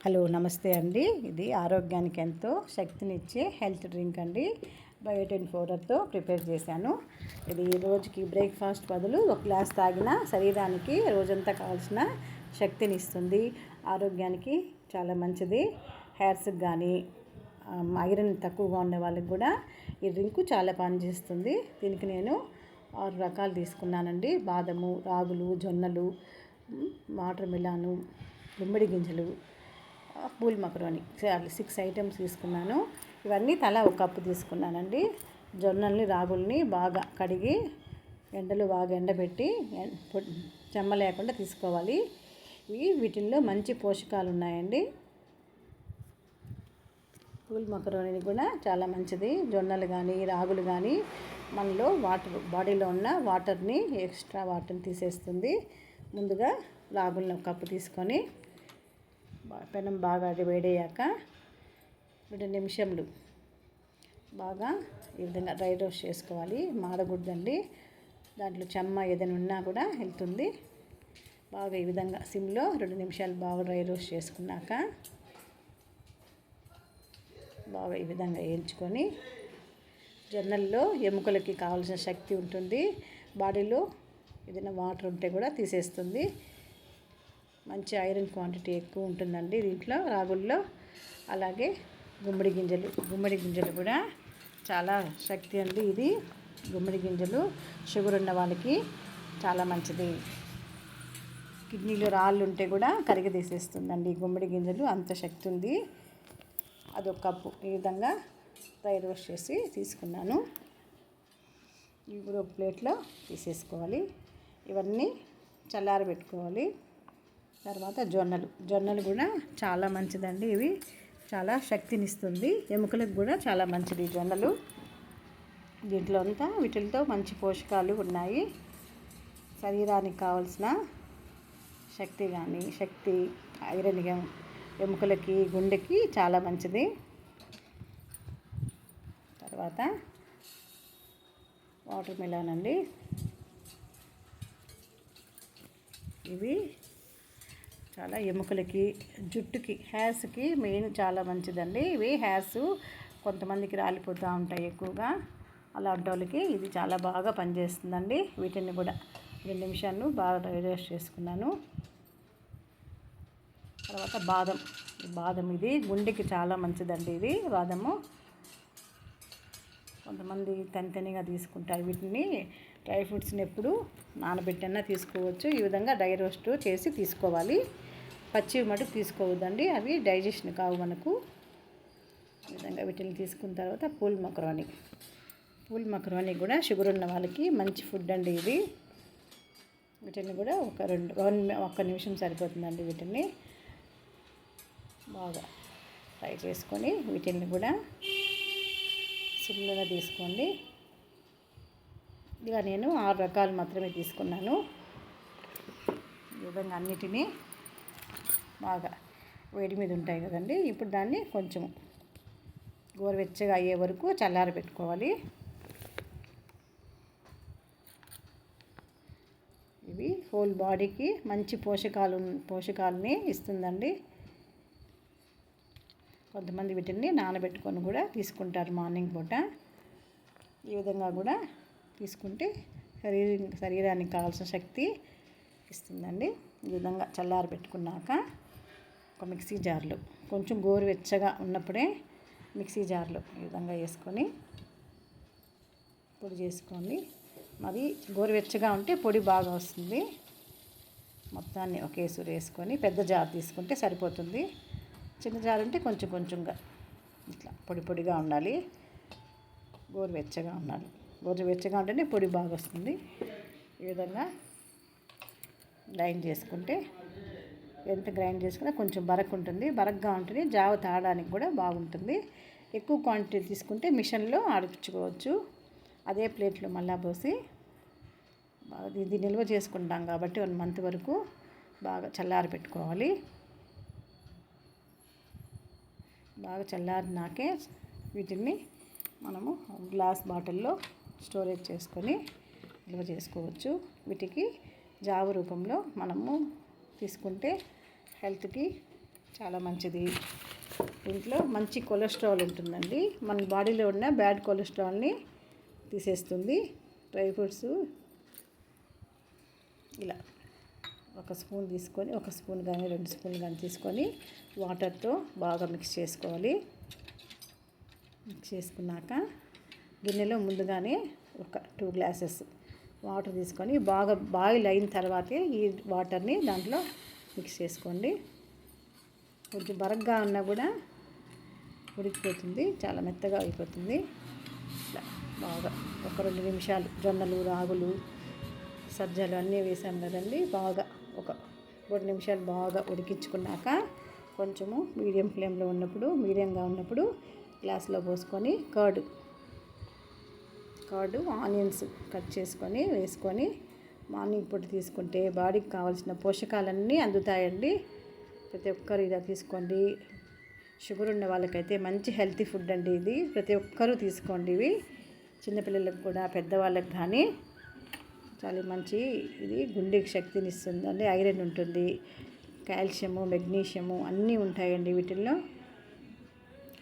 Hello నమస్తే అండి. ఇది ఆరోగ్యానికి ఎంతో శక్తినిచ్చే హెల్త్ డ్రింక్ అండి. బయోటిన్ పౌడర్తో ప్రిపేర్ చేశాను. ఇది రోజుకి బ్రేక్ఫాస్ట్ బదులు ఒక గ్లాస్ తాగినా శరీరానికి రోజంతా కావాల్సిన శక్తిని ఇస్తుంది. ఆరోగ్యానికి చాలా మంచిది. హెయిర్స్కి కానీ ఐరన్ తక్కువగా ఉండే వాళ్ళకి కూడా ఈ డ్రింక్ చాలా పనిచేస్తుంది. దీనికి నేను 6 రకాలు తీసుకున్నానండి. బాదము, రాగులు, జొన్నలు, వాటర్ మిలాను, గుమ్మడి గింజలు, పూల్ మకరోని 6 ఐటమ్స్ తీసుకున్నాను. ఇవన్నీ తలా ఒక కప్పు తీసుకున్నానండి. జొన్నల్ని, రాగుల్ని బాగా కడిగి ఎండలో బాగా ఎండబెట్టి చెమ్మ లేకుండా తీసుకోవాలి. వీటిల్లో మంచి పోషకాలు ఉన్నాయండి. పూల్ మకరోని కూడా చాలా మంచిది. జొన్నలు కానీ రాగులు కానీ మనలో బాడీలో ఉన్న వాటర్ని, ఎక్స్ట్రా వాటర్ని తీసేస్తుంది. ముందుగా రాగులను ఒక కప్పు తీసుకొని పెనం బాగా వేడయ్యాక 2 నిమిషాలు బాగా ఈ విధంగా డ్రై రోస్ట్ చేసుకోవాలి. మాడకూడదండి. దాంట్లో చెమ్మ ఏదైనా ఉన్నా కూడా వెళ్తుంది. బాగా ఈ విధంగా సిమ్లో 2 నిమిషాలు బాగా డ్రై రోస్ట్ చేసుకున్నాక బాగా ఈ విధంగా వేయించుకొని, జొన్నల్లో ఎముకలకి కావాల్సిన శక్తి ఉంటుంది. బాడీలో ఏదైనా వాటర్ ఉంటే కూడా తీసేస్తుంది. మంచి ఐరన్ క్వాంటిటీ ఎక్కువ ఉంటుందండి దీంట్లో, రాగుల్లో. అలాగే గుమ్మడి గింజలు కూడా చాలా శక్తి అండి. ఇది గుమ్మడి గింజలు షుగర్ ఉన్న వాళ్ళకి చాలా మంచిది. కిడ్నీలో రాళ్ళు ఉంటే కూడా కరిగి తీసేస్తుందండి గుమ్మడి గింజలు, అంత శక్తి ఉంది. అదొక కప్పు ఈ విధంగా డ్రై రోస్ట్ చేసి తీసుకున్నాను. ఇవి కూడా ఒక ప్లేట్లో తీసేసుకోవాలి. ఇవన్నీ చల్లారబెట్టుకోవాలి. తర్వాత జొన్నలు కూడా చాలా మంచిదండి. ఇవి చాలా శక్తినిస్తుంది. ఎముకలకు కూడా చాలా మంచిది జొన్నలు. దీంట్లో అంతా వీటితో మంచి పోషకాలు ఉన్నాయి. శరీరానికి కావాల్సిన శక్తి ఐరన్ ఎముకలకి, గుండెకి చాలా మంచిది. తర్వాత వాటర్ మిలాన్ అండి. ఇవి చాలా ఎముకలకి, జుట్టుకి, హెయిర్స్కి మెయిన్ చాలా మంచిదండి. ఇవి హెయిర్స్ కొంతమందికి రాలిపోతూ ఉంటాయి ఎక్కువగా. అలాంటి వాళ్ళకి ఇది చాలా బాగా పనిచేస్తుందండి. వీటిని కూడా 2 నిమిషాలు బాగా డ్రై రోస్ట్ చేసుకున్నాను. తర్వాత బాదం ఇది గుండెకి చాలా మంచిదండి. ఇది బాదము కొంతమంది తనిగా తీసుకుంటారు. వీటిని డ్రై ఫ్రూట్స్ని ఎప్పుడు నానబెట్టన్నా తీసుకోవచ్చు. ఈ విధంగా డ్రై రోస్ట్ చేసి తీసుకోవాలి. పచ్చివి మటుకు తీసుకోవద్దండి, అవి డైజెషన్ కావు మనకు. ఈ విధంగా వీటిని తీసుకున్న తర్వాత పూల్ మకరోని కూడా షుగర్ ఉన్న వాళ్ళకి మంచి ఫుడ్ అండి ఇది. వీటిని కూడా ఒక్క నిమిషం సరిపోతుందండి. వీటిని బాగా ఫ్రై చేసుకొని వీటిని కూడా సిమ్లో తీసుకోండి. ఇక నేను 6 రకాలు మాత్రమే తీసుకున్నాను. ఈ విధంగా అన్నిటినీ బాగా వేడి మీద ఉంటాయి కదండి. ఇప్పుడు దాన్ని కొంచెం గోరువెచ్చగా అయ్యే వరకు చల్లారబెట్టుకోవాలి. ఇవి హోల్ బాడీకి మంచి పోషకాలని ఇస్తుందండి. కొంతమంది వీటిని నానబెట్టుకొని కూడా తీసుకుంటారు మార్నింగ్ పూట. ఈ విధంగా కూడా తీసుకుంటే శరీరానికి కావాల్సిన శక్తి ఇస్తుందండి. ఈ విధంగా చల్లారబెట్టుకున్నాక ఒక మిక్సీ జార్లో కొంచెం గోరువెచ్చగా ఉన్నప్పుడే మిక్సీ జార్లో ఈ విధంగా వేసుకొని పొడి చేసుకోండి. మరి గోరువెచ్చగా ఉంటే పొడి బాగా వస్తుంది. మొత్తాన్ని ఒకేసారి వేసుకొని పెద్ద జార్ తీసుకుంటే సరిపోతుంది. చిన్న జార్ ఉంటే కొంచెంగా ఇట్లా పొడిగా ఉండాలి. గోరువెచ్చగా ఉంటేనే పొడి బాగా వస్తుంది. ఈ విధంగా గ్రైండ్ చేసుకుంటే, ఎంత గ్రైండ్ చేసుకున్నా కొంచెం బరక్ ఉంటుంది. బరక్గా ఉంటేనే జావ తాగడానికి కూడా బాగుంటుంది. ఎక్కువ క్వాంటిటీ తీసుకుంటే మిషన్లో ఆడించుకోవచ్చు. అదే ప్లేట్లో మళ్ళా పోసి ఇది నిల్వ చేసుకుంటాం కాబట్టి 1 మంత్ వరకు బాగా చల్లారబెట్టుకోవాలి. బాగా చల్లారినాకే వీటిని మనము గ్లాస్ బాటిల్లో స్టోరేజ్ చేసుకొని నిల్వ చేసుకోవచ్చు. వీటికి జావ రూపంలో మనము తీసుకుంటే హెల్త్కి చాలా మంచిది. దీంట్లో మంచి కొలెస్ట్రాల్ ఉంటుందండి. మన బాడీలో ఉన్న బ్యాడ్ కొలెస్ట్రాల్ని తీసేస్తుంది. డ్రై ఫ్రూట్స్ ఇలా ఒక స్పూన్ తీసుకొని, ఒక స్పూన్ కానీ 2 స్పూన్లు కానీ తీసుకొని వాటర్తో బాగా మిక్స్ చేసుకోవాలి. మిక్స్ చేసుకున్నాక గిన్నెలో ముందుగానే ఒక 2 గ్లాసెస్ వాటర్ తీసుకొని బాగా బాయిల్ అయిన తర్వాతే ఈ వాటర్ని దాంట్లో మిక్స్ చేసుకోండి. కొంచెం బరగ్గా ఉన్నా కూడా ఉడికిపోతుంది, చాలా మెత్తగా అయిపోతుంది. ఇట్లా బాగా ఒక 2 నిమిషాలు జొన్నలు, రాగులు, సజ్జలు అన్నీ వేసాం కదండి. బాగా ఒక 2 నిమిషాలు బాగా ఉడికించుకున్నాక కొంచెము మీడియంగా ఉన్నప్పుడు గ్లాస్లో పోసుకొని కర్డ్ ఆనియన్స్ కట్ చేసుకొని వేసుకొని మార్నింగ్ పూట తీసుకుంటే బాడీకి కావాల్సిన పోషకాలన్నీ అందుతాయండి. ప్రతి ఒక్కరు ఇలా తీసుకోండి. షుగర్ ఉన్న వాళ్ళకైతే మంచి హెల్తీ ఫుడ్ అండి ఇది. ప్రతి ఒక్కరూ తీసుకోండి. ఇవి చిన్నపిల్లలకు కూడా, పెద్దవాళ్ళకి కానీ చాలా మంచి. ఇది గుండెకి శక్తిని ఇస్తుందండి. ఐరన్ ఉంటుంది, కాల్షియము, మెగ్నీషియము అన్నీ ఉంటాయండి వీటిల్లో.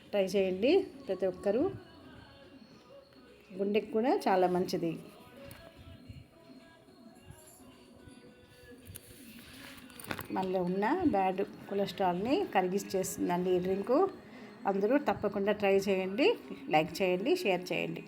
ట్రై చేయండి ప్రతి ఒక్కరూ. గుండెకి కూడా చాలా మంచిది. మనలో ఉన్న బ్యాడ్ కొలెస్ట్రాల్ని కరిగిచ్చేస్తుందండి ఈ డ్రింకు. అందరూ తప్పకుండా ట్రై చేయండి. లైక్ చేయండి, షేర్ చేయండి.